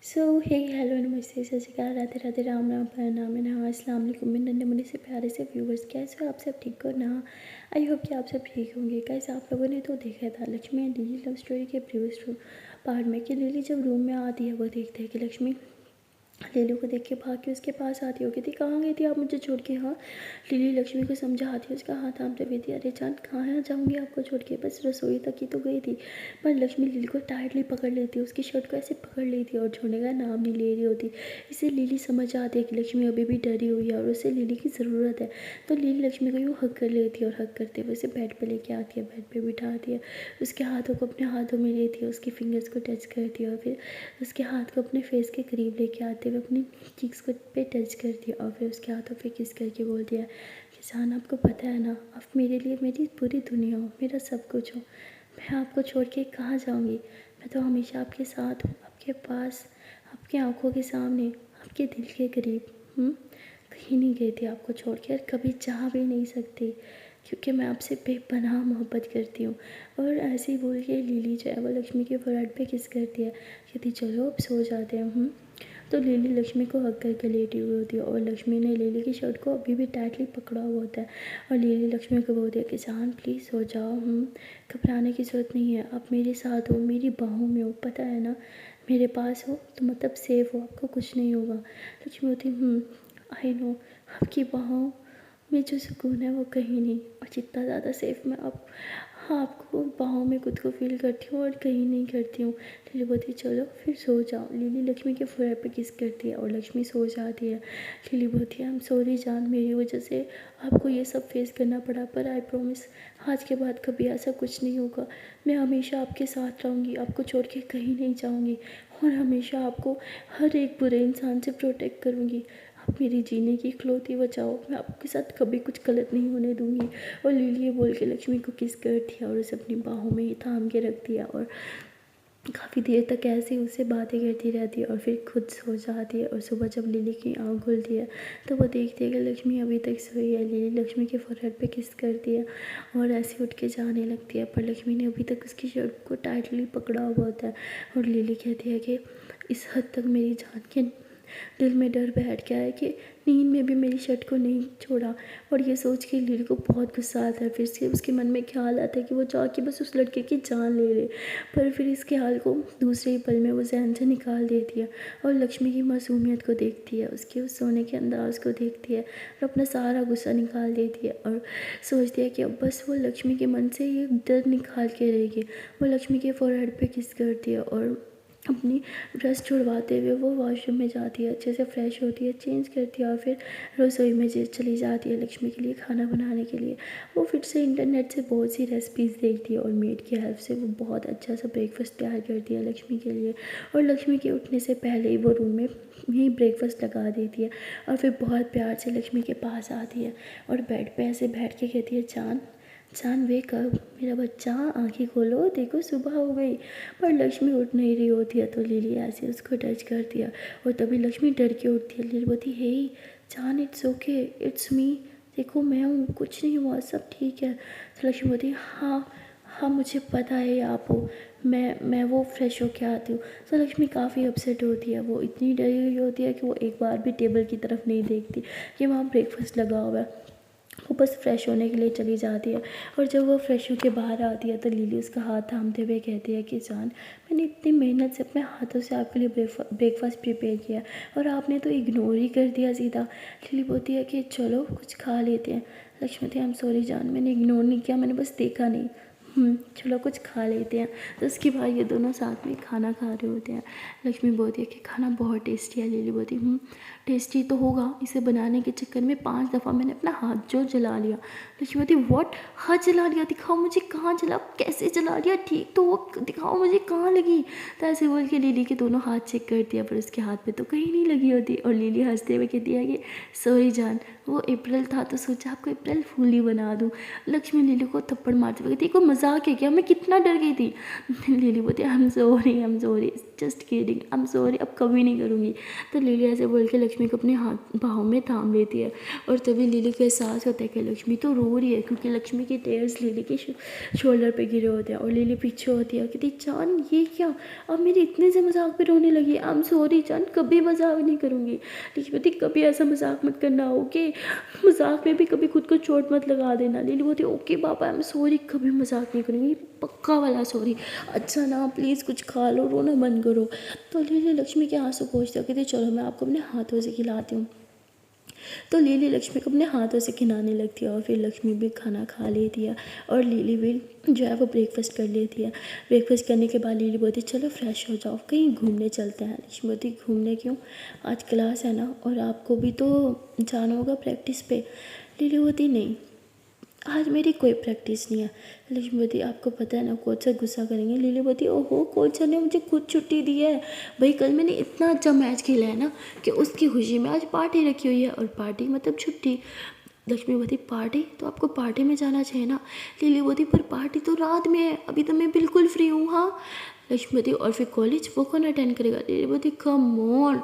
सो हे hello नमस्ते सत श्री अकाल राधे राधे राम राम प्रणाम नमः अस्सलाम वालेकुम मेरे नन्हे मुन्ने से प्यारे से व्यूवर्स। कैसे हो आप सब? ठीक हो ना? आई होप कि आप सब ठीक होंगे। कैसे आप लोगों ने तो देखा था Lakshmi and lily love story के प्रीवियस पार्ट में कि लिली जब रूम में आती है वो देखते हैं कि लक्ष्मी लिली को देख के भाग के उसके पास आती होगी थी। कहाँ गई थी आप मुझे छोड़ के? हाँ, लिली लक्ष्मी को समझाती है, उसका हाथ थामते हुए थी। अरे जान कहाँ जाऊँगी आपको छोड़ के, बस रसोई तक ही तो गई थी। पर लक्ष्मी लिली को टाइटली पकड़ लेती है, उसकी शर्ट को ऐसे पकड़ लेती है और छोड़ने का नाम नहीं ले रही होती। इससे लिली समझ आती है कि लक्ष्मी अभी भी डरी हुई है और उसे लिली की ज़रूरत है। तो लिली लक्ष्मी को यूँ हग कर लेती है और हग करते हुए उसे बेड पर लेके आती है, बेड पर बिठाती है, उसके हाथों को अपने हाथों में लेती है, उसकी फिंगर्स को टच करती है और फिर उसके हाथ को अपने फेस के करीब लेके आते हुए अपनी चीक्स को पे टच करती है और फिर उसके हाथों पे किस करके बोलती है कि जान आपको पता है ना, आप मेरे लिए मेरी पूरी दुनिया हो, मेरा सब कुछ हो। मैं आपको छोड़ के कहाँ जाऊँगी? मैं तो हमेशा आपके साथ हूँ, आपके पास, आपकी आंखों के सामने, आपके दिल के करीब। कहीं नहीं गई थी आपको छोड़ के और कभी चाह भी नहीं सकती, क्योंकि मैं आपसे बेपनाह मोहब्बत करती हूँ। और ऐसे ही बोल के लिली जो है वो लक्ष्मी के फोrehead पे किस करती है, कहती चलो अब सो जाते हैं। तो लिली लक्ष्मी को हग करके लेटी हुई होती है और लक्ष्मी ने लिली की शर्ट को अभी भी टाइटली पकड़ा हुआ होता है और लिली लक्ष्मी को बोलती है कि जान प्लीज़ सो जाओ, घबराने की ज़रूरत नहीं है, आप मेरे साथ हो, मेरी बाहों में हो, पता है ना, मेरे पास हो तो मतलब सेफ हो, आपको कुछ नहीं होगा। लक्ष्मी होती आई नो, आपकी बाहों में जो सुकून है वो कहीं नहीं, और जितना ज़्यादा सेफ मैं आप हाँ आपको बाहों में खुद को फील करती हूँ और कहीं नहीं करती हूँ। लिली बोलती चलो फिर सो जाओ। लिली लक्ष्मी के फोrehead पे किस करती है और लक्ष्मी सो जाती है। लिली बोलती है आई एम सॉरी जान, मेरी वजह से आपको ये सब फेस करना पड़ा, पर आई प्रॉमिस आज के बाद कभी ऐसा कुछ नहीं होगा। मैं हमेशा आपके साथ रहूँगी, आपको छोड़ के कहीं नहीं जाऊँगी और हमेशा आपको हर एक बुरे इंसान से प्रोटेक्ट करूँगी। आप मेरी जीने की इकलौती बचाओ, मैं आपके साथ कभी कुछ गलत नहीं होने दूँगी। और लिली ये बोल के लक्ष्मी को किस करती है और उसे अपनी बाहों में ही थाम के रख दिया और काफ़ी देर तक ऐसे ही उससे बातें करती रहती है और फिर खुद सो जाती है। और सुबह जब लिली की आँख खुलती है तो वो देखती है कि लक्ष्मी अभी तक सोई है। लिली लक्ष्मी के फोrehead पे किस करती है और ऐसे उठ के जाने लगती है, पर लक्ष्मी ने अभी तक उसकी शर्ट को टाइटली पकड़ा हुआ होता है और लिली कहती है कि इस हद तक मेरी जान के दिल में डर बैठ गया है कि नींद में भी मेरी शर्ट को नहीं छोड़ा। और ये सोच के लिली को बहुत गुस्सा आता है। फिर से उसके मन में ख्याल आता है कि वो जाके बस उस लड़के की जान ले ले, पर फिर इस ख्याल को दूसरे ही पल में वो जहन से निकाल देती है और लक्ष्मी की मासूमियत को देखती है, उसके उस सोने के अंदाज को देखती है और अपना सारा गुस्सा निकाल देती है और सोचती है कि अब बस वो लक्ष्मी के मन से ये डर निकाल के रहेगी। वो लक्ष्मी के फोrehead पे किस करती है और अपनी ड्रेस छुड़वाते हुए वो वॉशरूम में जाती है, अच्छे से फ्रेश होती है, चेंज करती है और फिर रसोई में चली जाती है लक्ष्मी के लिए खाना बनाने के लिए। वो फिर से इंटरनेट से बहुत सी रेसिपीज़ देखती है और मेड की हेल्प से वो बहुत अच्छा सा ब्रेकफास्ट तैयार करती है लक्ष्मी के लिए। और लक्ष्मी के उठने से पहले ही वो रूम में ही ब्रेकफास्ट लगा देती है और फिर बहुत प्यार से लक्ष्मी के पास आती है और बेड पे ऐसे बैठ के कहती है जान जान वेक अप, मेरा बच्चा आंखें खोलो, देखो सुबह हो गई। पर लक्ष्मी उठ नहीं रही होती है तो लिली ऐसे उसको टच कर दिया और तभी लक्ष्मी डर के उठती है। लिली बोलती हे जान इट्स ओके, इट्स मी, देखो मैं हूँ, कुछ नहीं हुआ, सब ठीक है। तो लक्ष्मी बोलती हाँ हाँ मुझे पता है आप हो, मैं वो फ्रेश होके आती हूँ। तो लक्ष्मी काफ़ी अपसेट होती है, वो इतनी डरी हुई होती है कि वो एक बार भी टेबल की तरफ नहीं देखती कि वहाँ ब्रेकफास्ट लगा हुआ है। वो बस फ्रेश होने के लिए चली जाती है और जब वो फ्रेश होकर बाहर आती है तो लिली उसका हाथ थामते हुए कहती है कि जान मैंने इतनी मेहनत से अपने हाथों से आपके लिए ब्रेकफास्ट प्रिपेयर किया और आपने तो इग्नोर ही कर दिया सीधा। लिली बोलती है कि चलो कुछ खा लेते हैं। लक्ष्मी आई एम सॉरी जान, मैंने इग्नोर नहीं किया, मैंने बस देखा नहीं। चलो कुछ खा लेते हैं। तो उसके बाद ये दोनों साथ में खाना खा रहे होते हैं। लक्ष्मी बोलती है कि खाना बहुत टेस्टी है। लिली बोलती टेस्टी तो होगा, इसे बनाने के चक्कर में 5 दफ़ा मैंने अपना हाथ जो जला लिया। लक्ष्मी बोलती व्हाट, हाथ जला लिया? दिखाओ मुझे कहाँ जला, कैसे जला लिया, ठीक तो वो दिखाओ मुझे कहाँ लगी। तो ऐसे बोल के लिली के दोनों हाथ चेक कर दिया पर उसके हाथ पे तो कहीं नहीं लगी होती और लिली हंसते हुए कहती है कि सॉरी जान, वो अप्रैल था तो सोचा आपको अप्रैल फूल ही बना दूँ। लक्ष्मी लिली को थप्पड़ मारते हुए कहती है कोई मजाक मजाक है क्या, मैं कितना डर गई थी। लिली बोलती I am sorry just kidding, I am sorry, अब कभी नहीं करूँगी। तो लिली ऐसे बोल के लक्ष्मी को अपने हाथ बाहों में थाम लेती है और तभी लिली को एहसास होता है कि लक्ष्मी तो रो रही है, क्योंकि लक्ष्मी के टेयर्स लिली के शोल्डर पे गिरे होते हैं और लिली पीछे होती है, कहती जान ये क्या, अब मेरे इतने से मजाक पे रोने लगी, आई एम सॉरी जान, कभी मजाक नहीं करूँगी। लिली बोलती कभी ऐसा मजाक मत करना, ओके, मजाक में भी कभी खुद को चोट मत लगा देना। लिली बोलती ओके पापा आई एम सॉरी, कभी मजाक नहीं करूँगी, पक्का वाला सॉरी। अच्छा ना प्लीज़ कुछ खा लो, रोना बंद करो। तो लिली लक्ष्मी के आंसू पोंछती है, कहती चलो मैं आपको अपने हाथों से खिलाती हूँ। तो लिली लक्ष्मी को अपने हाथों से खिलाने लगती है और फिर लक्ष्मी भी खाना खा लेती है और लिली भी जो है वो ब्रेकफास्ट कर लेती है। ब्रेकफास्ट करने के बाद लिली बोलती चलो फ्रेश हो जाओ, कहीं घूमने चलते हैं। लक्ष्मी बोलती घूमने क्यों, आज क्लास है ना और आपको भी तो जाना होगा प्रैक्टिस पे। लिली बोलती नहीं आज मेरी कोई प्रैक्टिस नहीं है। लक्ष्मी बोलती आपको पता है ना कोच सर गुस्सा करेंगे। लिली बोलती ओहो कोच सर ने मुझे खुद छुट्टी दी है, भाई कल मैंने इतना अच्छा मैच खेला है ना कि उसकी खुशी में आज पार्टी रखी हुई है और पार्टी मतलब छुट्टी। लक्ष्मी बोलती पार्टी, तो आपको पार्टी में जाना चाहिए ना। लिली बोलती पर पार्टी तो रात में है, अभी तो मैं बिल्कुल फ्री हूँ। हाँ लक्ष्मी बोलती और फिर कॉलेज वो कौन अटेंड करेगा। लिली बोलती कम ऑन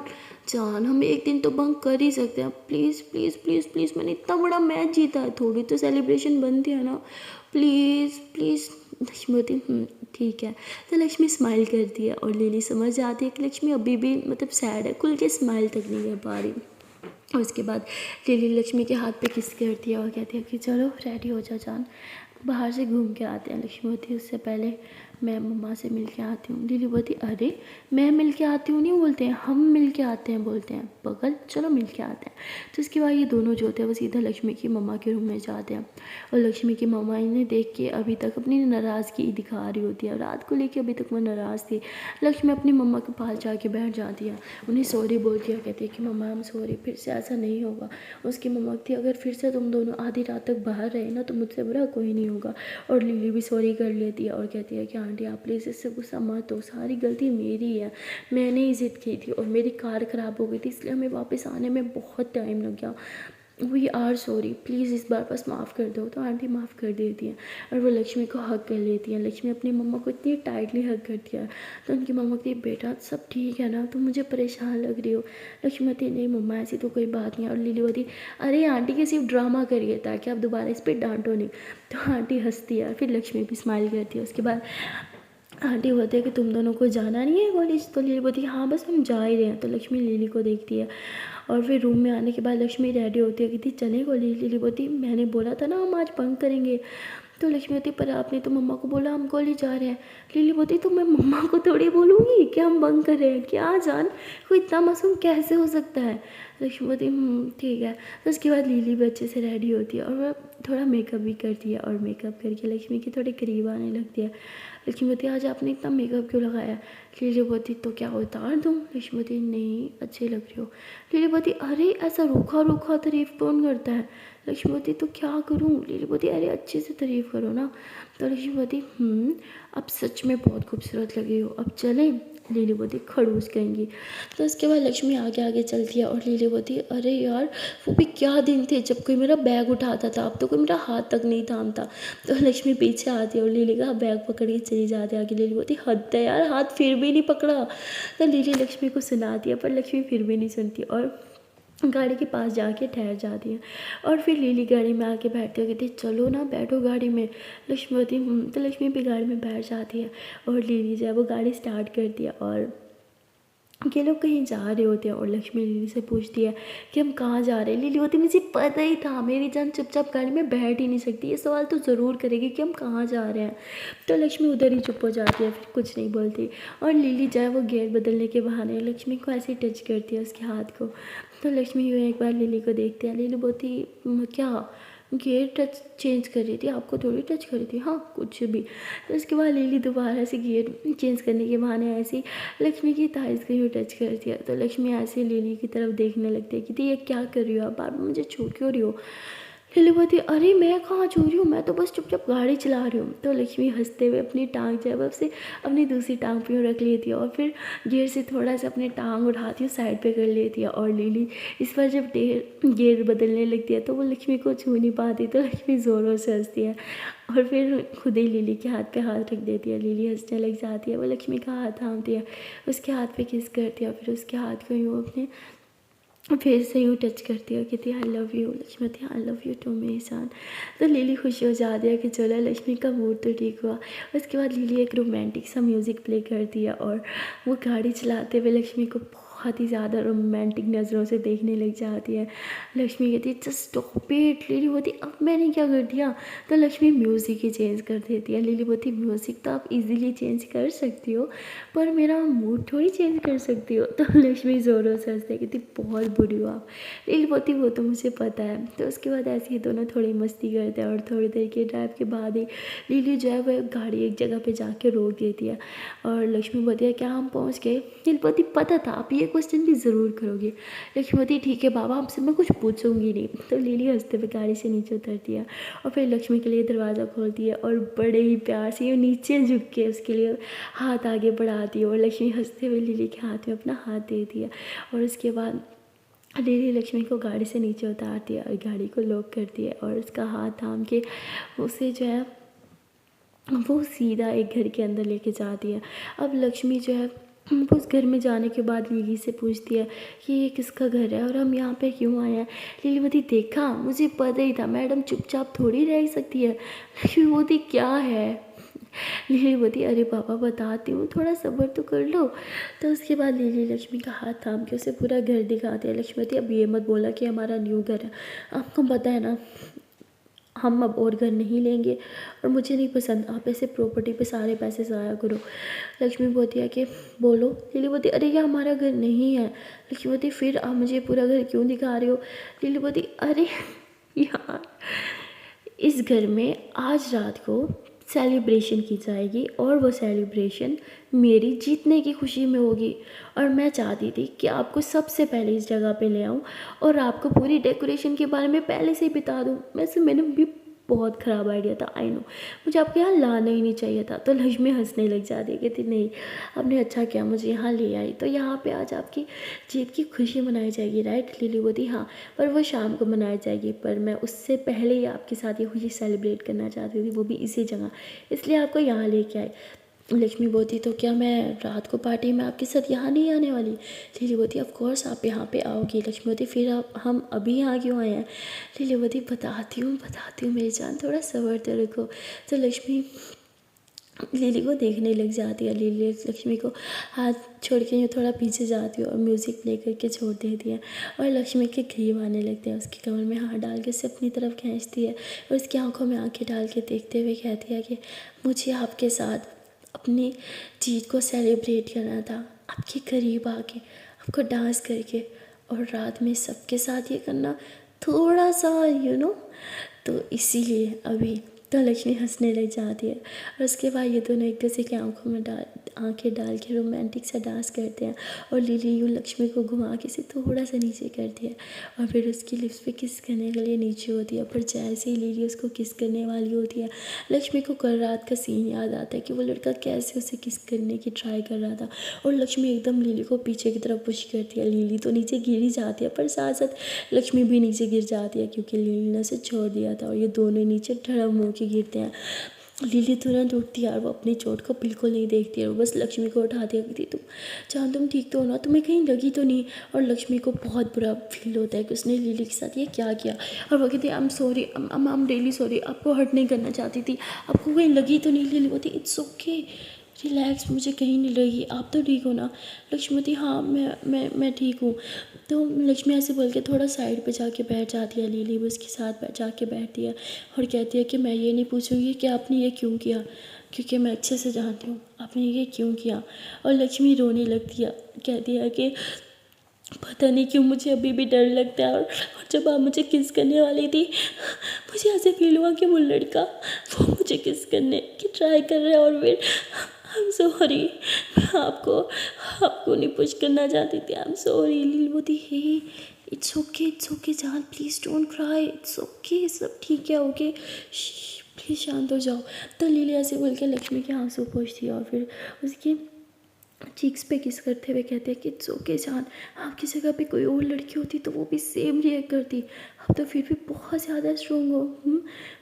जान, हम एक दिन तो बंक कर ही सकते हैं, प्लीज़ प्लीज़ प्लीज़ प्लीज़, मैंने इतना बड़ा मैच जीता है, थोड़ी तो सेलिब्रेशन बनती है ना, प्लीज़ प्लीज़। लक्ष्मी बोलती ठीक है। तो लक्ष्मी स्माइल करती है और लिली समझ जाती है कि लक्ष्मी अभी भी मतलब सैड है, खुल के स्माइल तक नहीं कर पा रही। और उसके बाद लिली लक्ष्मी के हाथ पे किस करती है और कहती है कि चलो रेडी हो जा जान, बाहर से घूम के आते हैं। लक्ष्मी बोलती है उससे पहले मैं मम्मा से मिल के आती हूँ। लिली बोलती अरे मैं मिल के आती हूँ नहीं बोलते हैं, हम मिल के आते हैं बोलते हैं, बगल चलो मिल के आते हैं। तो इसके बाद ये दोनों जो होते हैं वो सीधा लक्ष्मी की मम्मा के रूम में जाते हैं और लक्ष्मी की मम्मा इन्हें देख के अभी तक अपनी नाराज़गी दिखा रही होती है, रात को लेके अभी तक वो नाराज़ थी। लक्ष्मी अपनी मम्मा के पास जाके बैठ जाती है, उन्हें सॉरी बोलती है, कहती है कि मम्मा हम सॉरी, फिर से ऐसा नहीं होगा। उसकी मम्मा कहती है अगर फिर से तुम दोनों आधी रात तक बाहर रहे ना तो मुझसे बुरा कोई नहीं होगा। और लिली भी सॉरी कर लेती है और कहती है कि आंटी आप प्लीज़ इससे गुस्सा मत हो, सारी गलती मेरी है, मैंने ही ज़िद की थी और मेरी कार ख़राब हो गई थी इसलिए हमें वापस आने में बहुत टाइम लग गया, वी आर सॉरी, प्लीज़ इस बार बस माफ़ कर दो। तो आंटी माफ़ कर देती है और वो लक्ष्मी को हग कर लेती है। लक्ष्मी अपनी मम्मा को इतनी टाइटली हग करती है तो उनकी मम्मा कहती है बेटा सब ठीक है ना, तुम मुझे परेशान लग रही हो। लक्ष्मी कहती नहीं मम्मा ऐसी तो कोई बात नहीं। और लिली बोलती अरे आंटी के सिर्फ ड्रामा करिए ताकि आप दोबारा इस पर डांटो नहीं। तो आंटी हंसती है, फिर लक्ष्मी भी स्माइल करती है। उसके बाद आंटी बोलती है कि तुम दोनों को जाना नहीं है कॉलेज। तो लिली बोलती है हाँ बस हम जा ही रहे हैं। तो लक्ष्मी लिली को देखती है और फिर रूम में आने के बाद लक्ष्मी रेडी होती है, कहती चले कॉलेज। लिली बोलती मैंने बोला था ना हम आज बंक करेंगे। तो लक्ष्मी होती पर आपने तो मम्मा को बोला हम कॉलेज जा रहे हैं। लिली बोलती तो मैं मम्मा को थोड़ी बोलूँगी कि हम बंक कर रहे हैं, क्या जान कोई इतना मासूम कैसे हो सकता है। लक्ष्मी बोलती ठीक है। तो उसके बाद लिली भी अच्छे से रेडी होती है और वह थोड़ा मेकअप भी करती है और मेकअप करके लक्ष्मी के थोड़े करीब आने लगती है। लक्ष्मी बोलती आज आपने इतना मेकअप क्यों लगाया। लिली बोलती तो क्या उतार दूँ। लक्ष्मी बोलती नहीं अच्छी लग रही हो। लिली बोलती अरे ऐसा रूखा रूखा तारीफ कौन करता है। लक्ष्मी बोलती तो क्या करूँ। लिली बोलती अरे अच्छे से तारीफ़ करो ना। तो लक्ष्मी बोलती अब सच में बहुत खूबसूरत लगी हो, अब चलें। लिली बोलती खड़ूस कहेंगी। तो उसके बाद लक्ष्मी आगे आगे चलती है और लिली बोलती अरे यार वो भी क्या दिन थे जब कोई मेरा बैग उठाता था, अब तो कोई मेरा हाथ तक नहीं थामता। तो लक्ष्मी पीछे आती है और लिली का बैग पकड़ के चली जाती है आगे। लिली बोलती हद है यार, हाथ फिर भी नहीं पकड़ा। तो लिली लक्ष्मी को सुनाती है पर लक्ष्मी फिर भी नहीं सुनती और गाड़ी के पास जाके ठहर जाती है। और फिर लिली गाड़ी में आके बैठती है, कहती चलो ना बैठो गाड़ी में। लक्ष्मी बोलती तो लक्ष्मी भी गाड़ी में बैठ जाती है और लिली जो है वो गाड़ी स्टार्ट करती है और ये लोग कहीं जा रहे होते हैं और लक्ष्मी लिली से पूछती है कि हम कहाँ जा रहे हैं। लिली होती मुझे पता ही था, मेरी जान चुपचाप गाड़ी में बैठ ही नहीं सकती, ये सवाल तो ज़रूर करेगी कि हम कहाँ जा रहे हैं। तो लक्ष्मी उधर ही चुप हो जाती है, फिर कुछ नहीं बोलती। और लिली जाए वो गियर बदलने के बहाने लक्ष्मी को ऐसे टच करती है उसके हाथ को। तो लक्ष्मी एक बार लिली को देखती है। लिली बोलती क्या गियर टच चेंज कर रही थी, आपको थोड़ी टच कर रही थी, हाँ कुछ भी। तो उसके बाद लिली दोबारा से गियर चेंज करने के बहाने ऐसी लक्ष्मी की थाइस को यूँ टच कर दिया। तो लक्ष्मी ऐसे लिली की तरफ देखने लगती है कि ये क्या कर रही हो आप, बार बार मुझे छू क्यों रही हो। लिली बोलती अरे मैं कहाँ छू रही हूँ, मैं तो बस चुपचाप गाड़ी चला रही हूँ। तो लक्ष्मी हंसते हुए अपनी टांग जो है वो से अपनी दूसरी टांग पे यूँ रख लेती है और फिर गियर से थोड़ा सा अपनी टांग उठाती है, साइड पे कर लेती है। और लिली इस बार जब गियर बदलने लगती है तो वो लक्ष्मी को छू नहीं पाती, तो लक्ष्मी ज़ोरों से हंसती है और फिर खुद ही लिली के हाथ पे हाथ रख देती है। लिली हंसने लग जाती है, वो लक्ष्मी का हाथ थामती है, उसके हाथ पे किस करती है और फिर उसके हाथ को यूँ अपने फिर से यूँ टच करती है, कहती है I love you Lakshmi, I love you too मेरी जान। तो लिली खुशी हो जाती है कि चलो लक्ष्मी का मूड तो ठीक हुआ। उसके बाद लिली एक रोमांटिक सा म्यूज़िक प्ले करती है और वो गाड़ी चलाते हुए लक्ष्मी को बहुत ही ज़्यादा रोमांटिक नज़रों से देखने लग जाती है। लक्ष्मी कहती है जस्ट स्टॉप इट। लिली बोलती अब मैंने क्या कर दिया। तो लक्ष्मी म्यूज़िक ही चेंज कर देती है। लिली बोलती म्यूज़िक तो आप इजीली चेंज कर सकती हो, पर मेरा मूड थोड़ी चेंज कर सकती हो। तो लक्ष्मी ज़ोरों से हंसते कहती बहुत बुरी हो आप। लिली बोलती वो तो मुझे पता है। तो उसके बाद ऐसे ही दोनों थोड़ी मस्ती करते हैं और थोड़ी देर के ड्राइव के बाद ही लिली जो है वह गाड़ी एक जगह पे जाके रोक देती है और लक्ष्मी बोलती है क्या हम पहुंच गए। लिली बोलती पता था आप ये क्वेश्चन भी ज़रूर करोगे। लक्ष्मी बोलती ठीक है बाबा आपसे मैं कुछ पूछूंगी नहीं। तो लिली हंसते हुए गाड़ी से नीचे उतरती है और फिर लक्ष्मी के लिए दरवाज़ा खोलती है और बड़े ही प्यार से नीचे झुक के उसके लिए हाथ आगे बढ़ाती है और लक्ष्मी हंसते हुए लिली के हाथ में अपना हाथ देती है और उसके बाद लिली लक्ष्मी को गाड़ी से नीचे उतारती है और गाड़ी को लॉक करती है और उसका हाथ थाम के उसे जो है वो सीधा एक घर के अंदर लेके जाती है। अब लक्ष्मी जो है वो उस घर में जाने के बाद लिली से पूछती है कि ये किसका घर है और हम यहाँ पे क्यों आए हैं। लिली बोलती देखा मुझे पता ही था, मैडम चुपचाप थोड़ी रह सकती है। लक्ष्मी बोलती क्या है। लिली बोलती अरे पापा बताती हूँ थोड़ा सब्र तो कर लो। तो उसके बाद लिली लक्ष्मी का हाथ थाम के उसे पूरा घर दिखाती है। लक्ष्मी बोलती अब ये मत बोला कि हमारा न्यू घर है, आपको पता है ना हम अब और घर नहीं लेंगे और मुझे नहीं पसंद आप ऐसे प्रॉपर्टी पे सारे पैसे ज़ाया करो। लक्ष्मी बोलती है कि बोलो। लिली बोलती अरे ये हमारा घर नहीं है। लक्ष्मी बोलती फिर आप मुझे पूरा घर क्यों दिखा रहे हो। लिली बोलती अरे यार इस घर में आज रात को सेलिब्रेशन की जाएगी और वो सेलिब्रेशन मेरी जीतने की खुशी में होगी और मैं चाहती थी कि आपको सबसे पहले इस जगह पे ले आऊँ और आपको पूरी डेकोरेशन के बारे में पहले से ही बता दूँ। वैसे मैंने भी बहुत ख़राब आइडिया था, आई नो, मुझे आपके यहाँ लाना ही नहीं चाहिए था। तो लक्ष्मी हंसने लग जाती है, कहती नहीं आपने अच्छा किया मुझे यहाँ ले आई, तो यहाँ पे आज आपकी जीत की खुशी मनाई जाएगी राइट। लिली बोलती हाँ पर वो शाम को मनाई जाएगी, पर मैं उससे पहले ही आपके साथ ये खुशी सेलिब्रेट करना चाहती थी, वो भी इसी जगह, इसलिए आपको यहाँ लेके आई। लक्ष्मी बोलती तो क्या मैं रात को पार्टी में आपके साथ यहाँ नहीं आने वाली। लिली बोलती ऑफ कोर्स आप यहाँ पे आओगी। लक्ष्मी बोलती फिर आप हम अभी यहाँ क्यों आए हैं। लिली बोलती बताती हूँ मेरी जान, थोड़ा सब्र तो रखो। तो लक्ष्मी लिली को देखने लग जाती है। लिली लक्ष्मी को हाथ छोड़ के यूँ थोड़ा पीछे जाती है और म्यूज़िक प्ले करके छोड़ देती है और लक्ष्मी के करीब आने लगते हैं, उसके कमर में हाथ डाल के उसे अपनी तरफ खींचती है और उसकी आंखों में आंखें डाल के देखते हुए कहती है कि मुझे आपके साथ अपनी जीत को सेलिब्रेट करना था, आपके करीब आके आपको डांस करके और रात में सबके साथ ये करना थोड़ा सा तो इसीलिए अभी। तो लक्ष्मी हंसने लग जाती है और उसके बाद ये दोनों एक दूसरे की आंखों में आंखें डाल के रोमांटिक सा डांस करते हैं और लिली यूँ लक्ष्मी को घुमा के से थोड़ा सा नीचे करती है और फिर उसकी लिप्स पे किस करने के लिए नीचे होती है। पर जैसे ही लिली उसको किस करने वाली होती है लक्ष्मी को कल रात का सीन याद आता है कि वो लड़का कैसे उसे किस करने की ट्राई कर रहा था और लक्ष्मी एकदम लिली को पीछे की तरफ पुश करती है। लिली तो नीचे गिर ही जाती है पर साथ साथ लक्ष्मी भी नीचे गिर जाती है क्योंकि लिली ने उसे छोड़ दिया था और ये दोनों नीचे धड़म हो के गिरते हैं। लिली तुरंत उठती है और वो अपनी चोट को बिल्कुल नहीं देखती है, वो बस लक्ष्मी को उठाती है, कहती तुम जान तुम ठीक तो हो ना, तुम्हें कहीं लगी तो नहीं। और लक्ष्मी को बहुत बुरा फील होता है कि उसने लिली के साथ ये क्या किया और वो कहती है I am sorry, I am really sorry, आपको हर्ट नहीं करना चाहती थी, आपको कहीं लगी तो नहीं। लिली बोलती इट्स ओके रिलैक्स, मुझे कहीं नहीं लगी, आप तो ठीक हो ना। लक्ष्मी बोलती हाँ मैं ठीक हूँ। तो लक्ष्मी ऐसे बोल के थोड़ा साइड पे जाके बैठ जाती है। लिली भी उसके साथ जाके बैठती है और कहती है कि मैं ये नहीं पूछूंगी कि आपने ये क्यों किया, क्योंकि मैं अच्छे से जानती हूँ आपने ये क्यों किया। और लक्ष्मी रोने लगती है, कहती है कि पता नहीं क्यों मुझे अभी भी डर लगता है और जब आप मुझे किस करने वाली थी मुझे ऐसे फील हुआ कि वो लड़का वो मुझे किस करने की ट्राई कर रहा है और फिर आई एम सॉरी, मैं आपको आपको नहीं पुश करना चाहती थी। I am sorry. लीली बोलती हे इट्स ओके जान, please don't cry, it's okay, सब ठीक है, ओके, प्लीज़ शांत हो जाओ। तो लीली ऐसे बोल के लक्ष्मी के आंसू पोंछती है और फिर उसकी चीक्स पे किस करते हुए कहते हैं कि इट्स ओके जान, आपकी जगह पे कोई और लड़की होती तो वो भी सेम रिएक्ट करती। आप तो फिर भी बहुत ज़्यादा स्ट्रोंग हो।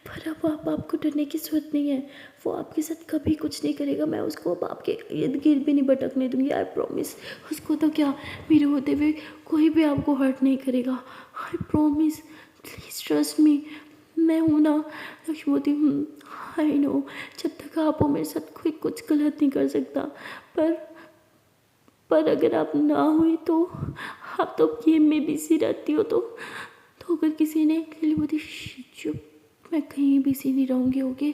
पर अब आपको डरने की ज़रूरत नहीं है। वो आपके साथ कभी कुछ नहीं करेगा। मैं उसको अब आपके इर्द गिर्द भी नहीं भटकने दूंगी, आई प्रॉमिस। उसको तो क्या, मेरे होते हुए कोई भी आपको हर्ट नहीं करेगा, I promise, please trust me. मैं हूँ ना लक्ष्मीवती। आई नो जब तक आप हो मेरे साथ कोई कुछ गलत नहीं कर सकता, पर अगर आप ना हुई तो आप तो गेम में बिजी रहती हो। तो अगर किसी ने लिली बोली चुप, मैं कहीं बिजी नहीं रहूँगी, ओके।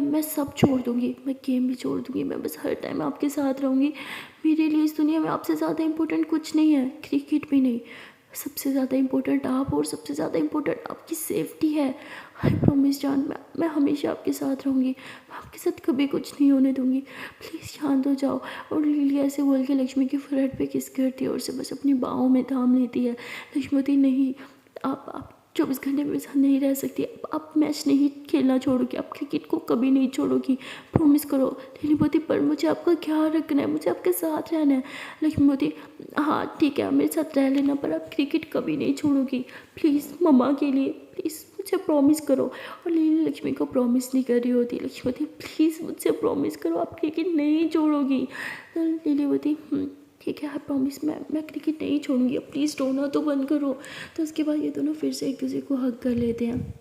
मैं सब छोड़ दूँगी, मैं गेम भी छोड़ दूँगी, मैं बस हर टाइम आपके साथ रहूँगी। मेरे लिए इस दुनिया में आपसे ज़्यादा इम्पोर्टेंट कुछ नहीं है, क्रिकेट भी नहीं। सबसे ज़्यादा इम्पोर्टेंट आप, और सबसे ज़्यादा इम्पोर्टेंट आपकी सेफ्टी है। आई प्रॉमिस जान, मैं हमेशा आपके साथ रहूँगी, मैं आपके साथ कभी कुछ नहीं होने दूँगी, प्लीज़ शांत हो जाओ। और लिली ऐसे बोल के लक्ष्मी के फोrehead पे किस करती है और उसे बस अपनी बाहों में थाम लेती है। लक्ष्मीवती नहीं, आप 24 घंटे मेरे साथ नहीं रह सकती। आप मैच नहीं खेलना छोड़ोगी, आप क्रिकेट को कभी नहीं छोड़ोगी, प्रॉमिस करो। लिलीवती पर मुझे आपका ख्याल रखना है, मुझे आपके साथ रहना है। लक्ष्मीवती हाँ ठीक है, मेरे साथ रह लेना, पर आप क्रिकेट कभी नहीं छोड़ोगी, प्लीज़ मम्मा के लिए, प्लीज़ मुझे प्रॉमिस करो। और लिली लक्ष्मी को प्रॉमिस नहीं कर रही होती। लक्ष्मीवती प्लीज़ मुझसे प्रॉमिस करो, आप क्रिकेट नहीं छोड़ोगी। तो लिलीवती ठीक है, आई प्रॉमिस, मैं क्रिकेट नहीं छोड़ूंगी, अब प्लीज़ रोना तो बंद करो। तो उसके बाद ये दोनों फिर से एक दूसरे को हग कर लेते हैं।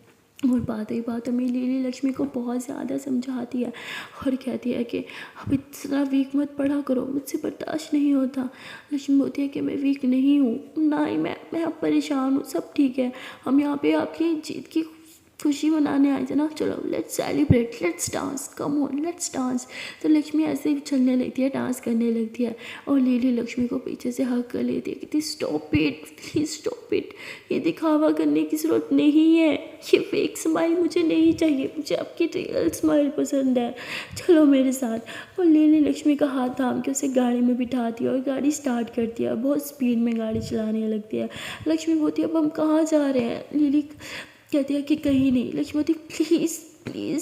और बात ही बात में लिली लक्ष्मी को बहुत ज़्यादा समझाती है और कहती है कि अब इतना वीक मत पड़ा करो, मुझसे बर्दाश्त नहीं होता। लक्ष्मी बोलती है कि मैं वीक नहीं हूँ, ना ही मैं अब परेशान हूँ, सब ठीक है, हम यहाँ पे आपकी जीत की खुशी मनाने आए थे ना, चलो let's celebrate, let's dance, come on let's dance. तो लक्ष्मी ऐसे ही चलने लगती है, डांस करने लगती है और लिली लक्ष्मी को पीछे से हक कर लेती है, कहती stop it, please stop it, ये दिखावा करने की ज़रूरत नहीं है, ये फेक स्माइल मुझे नहीं चाहिए, मुझे आपकी रियल स्माइल पसंद है, चलो मेरे साथ। और लिली लक्ष्मी का हाथ थाम के उसे गाड़ी में बिठाती है और गाड़ी स्टार्ट करती है, बहुत स्पीड में गाड़ी चलाने लगती है। लक्ष्मी बोलती है अब हम कहाँ जा रहे हैं। लिली कहती है कि कहीं नहीं। लक्ष्मीवती प्लीज़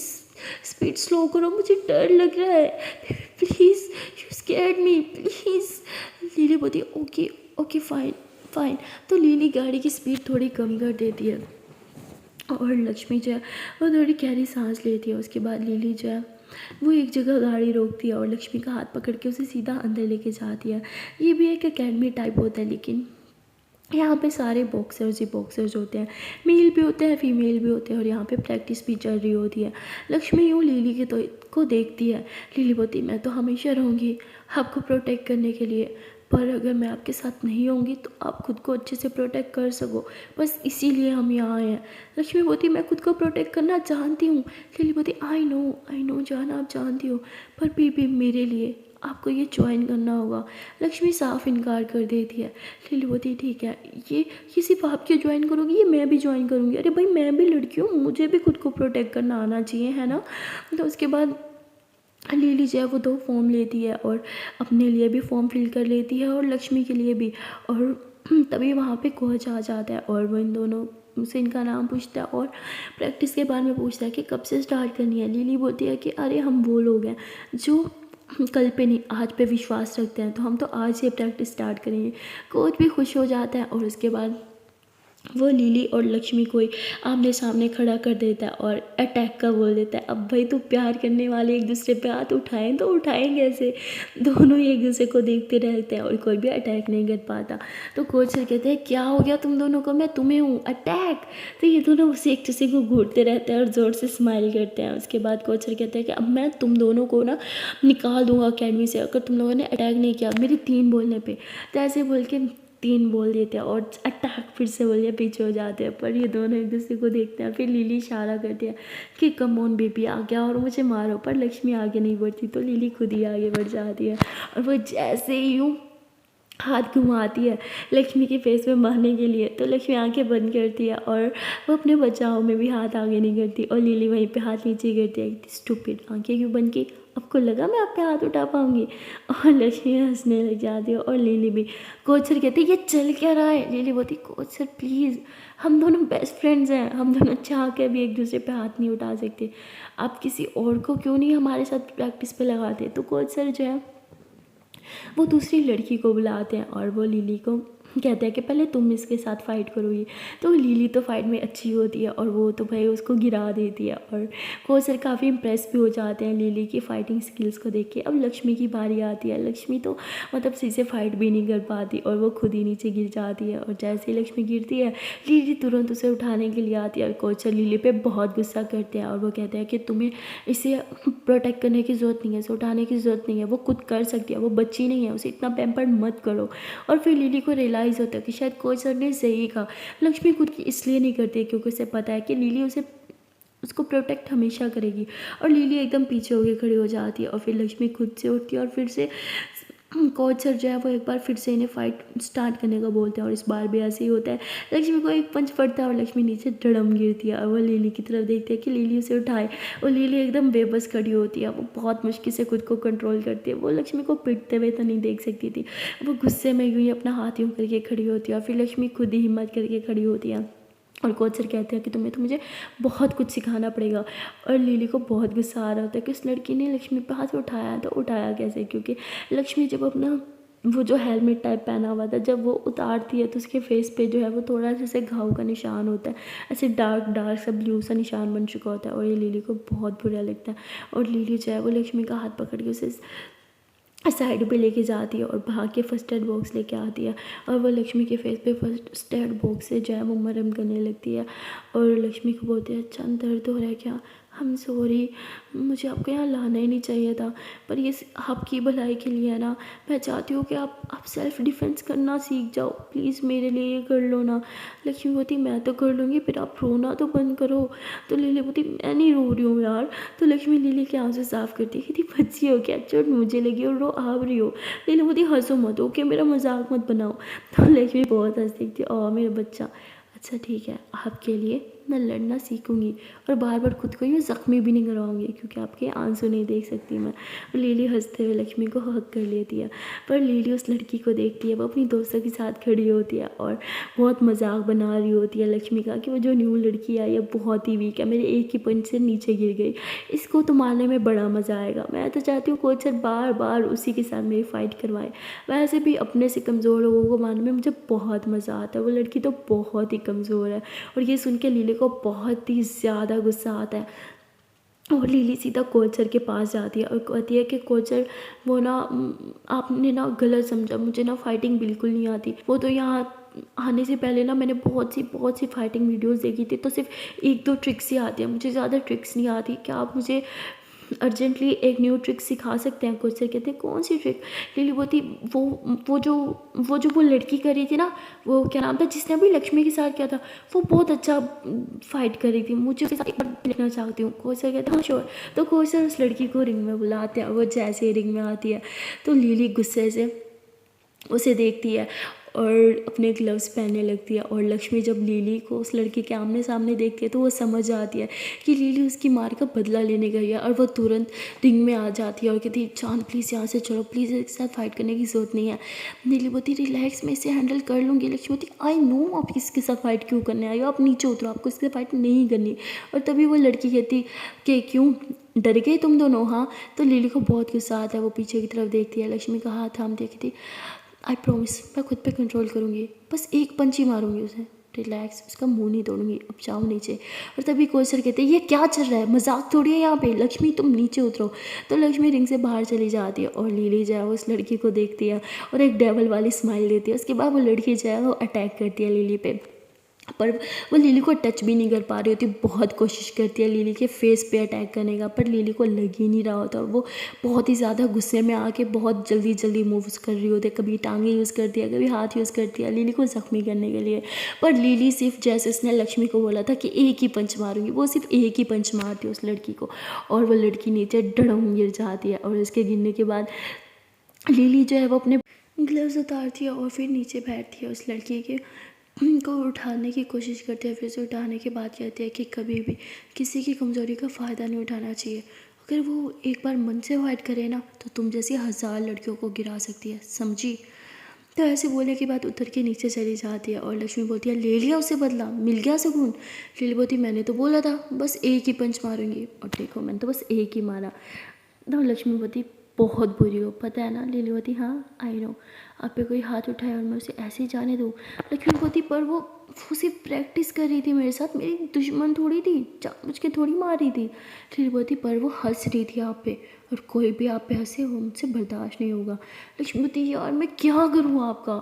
स्पीड स्लो करो, मुझे डर लग रहा है, please you scared me please. Lily बोलती है ओके फाइन। तो लिली गाड़ी की स्पीड थोड़ी कम कर देती है और लक्ष्मी जो है वो थोड़ी गहरी सांस लेती है। उसके बाद लिली जो है वो एक जगह गाड़ी रोकती है और लक्ष्मी का हाथ पकड़ के उसे सीधा अंदर लेके जाती है। ये भी एक अकेडमी टाइप होता है, लेकिन यहाँ पे सारे बॉक्सर्स ही बॉक्सर्स होते हैं, मेल भी होते हैं फीमेल भी होते हैं, और यहाँ पे प्रैक्टिस भी चल रही होती है। लक्ष्मी यूँ लिली के को देखती है। लिली बोलती मैं तो हमेशा रहूँगी आपको प्रोटेक्ट करने के लिए, पर अगर मैं आपके साथ नहीं होंगी तो आप खुद को अच्छे से प्रोटेक्ट कर सको, बस इसीलिए हम यहाँ आए हैं। लक्ष्मी बोलती मैं खुद को प्रोटेक्ट करना जानती हूँ। लिली बोलती आई नो जान, आप जानती हो, पर फिर भी मेरे लिए आपको ये ज्वाइन करना होगा। लक्ष्मी साफ इनकार कर देती है। लिली बोलती ठीक है, ये सिर्फ आप क्यों ज्वाइन करोगी, ये मैं भी ज्वाइन करूँगी। अरे भाई मैं भी लड़की हूँ, मुझे भी खुद को प्रोटेक्ट करना आना चाहिए, है ना। तो उसके बाद लिली जो है वो 2 फॉर्म लेती है और अपने लिए भी फॉर्म फिल कर लेती है और लक्ष्मी के लिए भी। और तभी वहाँ पे कोच आ जाता है और वो इन दोनों से इनका नाम पूछता है और प्रैक्टिस के बारे में पूछता है कि कब से स्टार्ट करनी है। लिली बोलती है कि अरे हम वो लोग हैं जो कल पे नहीं आज पे विश्वास रखते हैं, तो हम तो आज से प्रैक्टिस स्टार्ट करेंगे। कोच भी खुश हो जाता है और उसके बाद वो लिली और लक्ष्मी को ही आमने सामने खड़ा कर देता है और अटैक का बोल देता है। अब भाई तो प्यार करने वाले एक दूसरे पे हाथ उठाएं तो उठाएं कैसे, दोनों ही एक दूसरे को देखते रहते हैं और कोई भी अटैक नहीं कर पाता। तो कोच सर कहते हैं क्या हो गया तुम दोनों को, मैं तुम्हें हूँ अटैक। तो ये दोनों उसे एक दूसरे को घूरते रहते हैं और ज़ोर से स्माइल करते हैं। उसके बाद कोच सर कहते हैं कि अब मैं तुम दोनों को ना निकाल दूंगा अकेडमी से अगर तुम लोगों ने अटैक नहीं किया मेरी 3 बोलने पर। तो ऐसे बोल के 3 बोल देते हैं और अटैक फिर से बोलिए पीछे हो जाते हैं। पर ये दोनों एक दूसरे को देखते हैं। फिर लिली इशारा करती है कि कम ऑन बेबी आ गया और मुझे मारो, पर लक्ष्मी आगे नहीं बढ़ती तो लिली खुद ही आगे बढ़ जाती है और वो जैसे ही यूँ हाथ घुमाती है लक्ष्मी के फेस में मारने के लिए, तो लक्ष्मी आंखें बंद करती है और वो अपने बचाव में भी हाथ आगे नहीं करती और लिली वहीं पे हाथ नीचे करती है। स्टूपिड, आंखें क्यों बंद की, आपको लगा मैं आप पे हाथ उठा पाऊँगी? और लक्ष्मी हँसने लग जाती है और लिली भी। कोच सर कहते ये चल क्या रहा है? लिली बोलती कोच सर प्लीज़, हम दोनों बेस्ट फ्रेंड्स हैं, हम दोनों चाह के भी एक दूसरे पे हाथ नहीं उठा सकते, आप किसी और को क्यों नहीं हमारे साथ प्रैक्टिस पे लगाते? तो कोच सर जो है वो दूसरी लड़की को बुलाते हैं और वो लिली को कहते हैं कि पहले तुम इसके साथ फ़ाइट करोगी। तो लिली तो फाइट में अच्छी होती है और वो तो भाई उसको गिरा देती है और कोच सर काफ़ी इम्प्रेस भी हो जाते हैं लिली की फ़ाइटिंग स्किल्स को देख के। अब लक्ष्मी की बारी आती है। लक्ष्मी तो मतलब सही से फाइट भी नहीं कर पाती और वो खुद ही नीचे गिर जाती है और जैसे ही लक्ष्मी गिरती है लिली तुरंत उसे उठाने के लिए आती है और कोच सर लिली पे बहुत गुस्सा करते हैं और वो कहते हैं कि तुम्हें इसे प्रोटेक्ट करने की ज़रूरत नहीं है, इसे उठाने की ज़रूरत नहीं है, वो खुद कर सकती है, वो बच्ची नहीं है, उसे इतना पैम्पर्ड मत करो। और फिर लिली को रियलाइज़ होता है कि शायद कोच सर ने सही कहा, लक्ष्मी खुद की इसलिए नहीं करती है क्योंकि उसे पता है कि लिली उसको प्रोटेक्ट हमेशा करेगी। और लिली एकदम पीछे होकर खड़ी हो जाती है और फिर लक्ष्मी खुद से उठती है और फिर से कोच सर जो है वो एक बार फिर से इन्हें फाइट स्टार्ट करने का बोलते हैं और इस बार भी ऐसे ही होता है। लक्ष्मी को एक पंच पड़ता है और लक्ष्मी नीचे धड़म गिरती है और वो लिली की तरफ देखती है कि लिली उसे उठाए और लिली एकदम बेबस खड़ी होती है। वो बहुत मुश्किल से खुद को कंट्रोल करती है। वो लक्ष्मी को पिटते हुए तो नहीं देख सकती थी, वो गुस्से में यूँ ही अपना हाथ यूँ करके खड़ी होती है और फिर लक्ष्मी खुद ही हिम्मत करके खड़ी होती है और कोच सर कहते हैं कि तुम्हें तो मुझे बहुत कुछ सिखाना पड़ेगा। और लिली को बहुत गुस्सा आ रहा होता है कि उस लड़की ने लक्ष्मी पे हाथ उठाया, तो उठाया कैसे? क्योंकि लक्ष्मी जब अपना वो जो हेलमेट टाइप पहना हुआ था जब वो उतारती है तो उसके फेस पे जो है वो थोड़ा सा ऐसे घाव का निशान होता है, ऐसे डार्क डार्क सा ब्लू सा निशान बन चुका होता है और ये लिली को बहुत बुरा लगता है। और लिली जो है वो लक्ष्मी का हाथ पकड़ के उसे साइड पे लेके जाती है और भाग के फर्स्ट एड बॉक्स लेके आती है और वो लक्ष्मी के फेस पे फर्स्ट एड बॉक्स से जो है वो मरहम करने लगती है और लक्ष्मी को बोलती है अच्छा दर्द हो रहा है क्या? हम सॉरी, मुझे आपको यहाँ लाना ही नहीं चाहिए था, पर ये आपकी भलाई के लिए है ना, मैं चाहती हूँ कि आप सेल्फ़ डिफेंस करना सीख जाओ, प्लीज़ मेरे लिए ये कर लो ना। लक्ष्मी बोलती मैं तो कर लूँगी, फिर आप रोना तो बंद करो। तो लिली बोलती मैं नहीं रो रही हूँ यार। तो लक्ष्मी लिली के आंसू साफ़ करती है, कहती बच्ची हो क्या, चोट मुझे लगी और रो आ रही हो। लिली बोलती हंसो मत, ओके मेरा मजाक मत बनाओ। तो लक्ष्मी बहुत हंसती थी, ओ मेरा बच्चा, अच्छा ठीक है, आपके लिए मैं लड़ना सीखूंगी और बार बार खुद को यूँ ज़ख्मी भी नहीं करवाऊंगी क्योंकि आपके आंसू नहीं देख सकती मैं। और लिली हंसते हुए लक्ष्मी को हक कर लेती है, पर लिली उस लड़की को देखती है, वो अपनी दोस्तों के साथ खड़ी होती है और बहुत मजाक बना रही होती है लक्ष्मी का कि वो जो न्यू लड़की आई है बहुत ही वीक है, मेरे एक ही पंच से नीचे गिर गई, इसको तो मारने में बड़ा मज़ा आएगा। मैं तो चाहती हूँ कोच सर बार बार उसी के साथ मेरी फ़ाइट करवाए। वैसे भी अपने से कमज़ोर लोगों को मारने में मुझे बहुत मज़ा आता है, वो लड़की तो बहुत ही कमज़ोर है। और ये सुन के लिली को बहुत ही ज़्यादा गुस्सा आता है और लिली सीधा कोच सर के पास जाती है और कहती है कि कोच सर वो ना आपने ना गलत समझा, मुझे ना फाइटिंग बिल्कुल नहीं आती। वो तो यहाँ आने से पहले ना मैंने बहुत सी फाइटिंग वीडियोस देखी थी, तो सिर्फ एक दो ट्रिक्स ही आती है, मुझे ज़्यादा ट्रिक्स नहीं आती। क्या आप मुझे अर्जेंटली एक न्यू ट्रिक सिखा सकते हैं? कोच सर कहते हैं कौन सी ट्रिक? लिली बोलती वो वो लड़की कर रही थी ना, वो क्या नाम था जिसने अभी लक्ष्मी के साथ किया था, वो बहुत अच्छा फाइट कर रही थी, मुझे उसके साथ एक बार लिखना चाहती हूँ। कोच सर कहते हैं हाँ श्योर। तो कोच सर उस लड़की को रिंग में बुलाते हैं, वो जैसे ही रिंग में आती है तो लिली गुस्से से उसे देखती है और अपने ग्लव्स पहनने लगती है। और लक्ष्मी जब लिली को उस लड़की के आमने सामने देखती है तो वो समझ जाती है कि लिली उसकी मार का बदला लेने गई है और वो तुरंत रिंग में आ जाती है और कहती है चांद प्लीज़ यहाँ से चलो, प्लीज़ एक साथ फाइट करने की ज़रूरत नहीं है। लिली बोलती रिलैक्स, मैं इसे हैंडल कर लूँगी। लक्ष्मी बोलती आई नो आप इसके साथ फाइट क्यों करने आई हो, आप नीचे उतरो, आपको इसके फाइट नहीं करनी। और तभी वो लड़की कहती कि क्यों डर गए तुम दोनों? हाँ। तो लिली को बहुत गुस्सा आता है, वो पीछे की तरफ देखती है, लक्ष्मी का हाथ थाम देखती, आई प्रॉमिस मैं खुद पे कंट्रोल करूँगी, बस एक पंच ही मारूंगी उसे, रिलैक्स, उसका मुंह नहीं तोड़ूंगी, अब जाओ नीचे। और तभी कोच सर कहते हैं ये क्या चल रहा है, मजाक थोड़ी है यहाँ पे, लक्ष्मी तुम नीचे उतरो। तो लक्ष्मी रिंग से बाहर चली जाती है और लिली जो है वो उस लड़की को देखती है और एक डेवल वाली स्माइल देती है। उसके बाद वो लड़की जो है वो अटैक करती है लिली पे, पर वो लिली को टच भी नहीं कर पा रही होती, बहुत कोशिश करती है लिली के फेस पे अटैक करने का, पर लिली को लग ही नहीं रहा होता और वो बहुत ही ज़्यादा गुस्से में आके बहुत जल्दी जल्दी मूव्स कर रही होती है, कभी टांगे यूज़ करती है, कभी हाथ यूज़ करती है लिली को ज़ख्मी करने के लिए। पर लिली सिर्फ जैसे उसने लक्ष्मी को बोला था कि एक ही पंच मारूंगी, वो सिर्फ एक ही पंच मारती है उस लड़की को और वो लड़की नीचे डड़म गिर जाती है। और उसके गिरने के बाद लिली जो है वो अपने ग्लव्स उतारती है और फिर नीचे बैठती है, उस लड़की के को उठाने की कोशिश करती है। फिर से उठाने के बाद कहती है कि कभी भी किसी की कमज़ोरी का फ़ायदा नहीं उठाना चाहिए, अगर वो एक बार मन से फाइट करे ना तो तुम जैसी 1000 लड़कियों को गिरा सकती है, समझी। तो ऐसे बोलने के बाद उतर के नीचे चली जाती है और लक्ष्मी बोलती है ले लिया उससे बदला, मिल गया सुकून। लिली बोलती मैंने तो बोला था बस एक ही पंच मारूंगी, और देखो मैंने तो बस एक ही मारा। तो लक्ष्मी बोलती बहुत बुरी हो पता है ना। लिली बोलती हाँ आई नो, आप पे कोई हाथ उठाए और मैं उसे ऐसे ही जाने दूँ। लक्ष्मी बोलती पर वो सिर्फ प्रैक्टिस कर रही थी मेरे साथ, मेरी दुश्मन थोड़ी थी, जानबूझ के थोड़ी मार रही थी। लिली बोलती पर वो हंस रही थी आप पे, और कोई भी आप पे हंसे वो मुझसे बर्दाश्त नहीं होगा। लक्ष्मी बोलती यार मैं क्या करूँ आपका,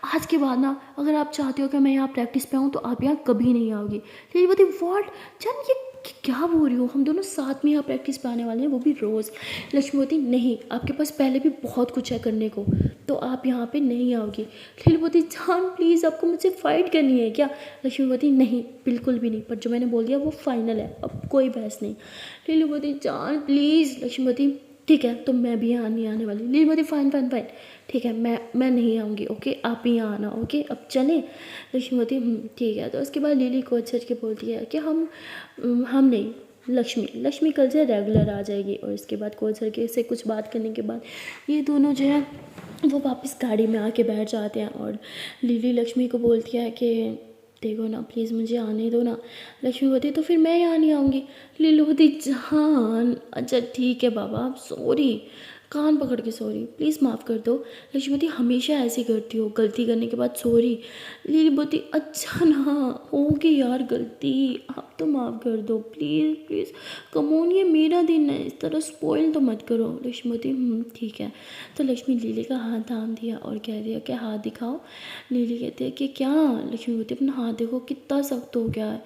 आज के बाद ना अगर आप चाहते हो कि मैं यहाँ प्रैक्टिस पे आऊँ तो आप यहाँ कभी नहीं आओगी। लिली बोलती व्हाट जान ये क्या बोल रही हो, हम दोनों साथ में यहाँ प्रैक्टिस पे आने वाले हैं, वो भी रोज़। लक्ष्मी बोलती नहीं आपके पास पहले भी बहुत कुछ है करने को, तो आप यहाँ पे नहीं आओगी। लिली बोलती जान प्लीज़ आपको मुझसे फ़ाइट करनी है क्या। लक्ष्मी बोलती नहीं बिल्कुल भी नहीं, पर जो मैंने बोल दिया वो फाइनल है, अब कोई बहस नहीं। लिली बोलती जान प्लीज़। लक्ष्मी बोलती ठीक है तो मैं भी यहाँ नहीं आने वाली। लिली बोलती फाइन फाइन फाइन ठीक है मैं नहीं आऊँगी, ओके आप ही यहाँ आना, ओके अब चलें। लक्ष्मी बोलती ठीक है। तो उसके बाद लिली को अच्छे के बोलती है कि हम नहीं, लक्ष्मी कल से रेगुलर आ जाएगी। और इसके बाद कोच सर के से कुछ बात करने के बाद ये दोनों जो है वो वापस गाड़ी में आके बैठ जाते हैं। और लिली लक्ष्मी को बोलती है कि देखो ना प्लीज़ मुझे आने दो ना। लक्ष्मी बोलती तो फिर मैं यहाँ नहीं आऊँगी। लिली बोलती जान अच्छा ठीक है बाबा आप सॉरी, कान पकड़ के सॉरी प्लीज़ माफ़ कर दो। लक्ष्मी बोलती हमेशा ऐसी करती हो, गलती करने के बाद सॉरी। लिली बोलती अच्छा ना होगी यार गलती, आप तो माफ़ कर दो प्लीज़ प्लीज़, कमोन ये मेरा दिन है, इस तरह स्पॉइल तो मत करो। लक्ष्मी बोलती ठीक है। तो लक्ष्मी लिली का हाथ थाम दिया और कह दिया कि हाथ दिखाओ। लिली कहती है कि क्या। लक्ष्मी बोलती अपना हाथ देखो कितना सख्त हो गया है,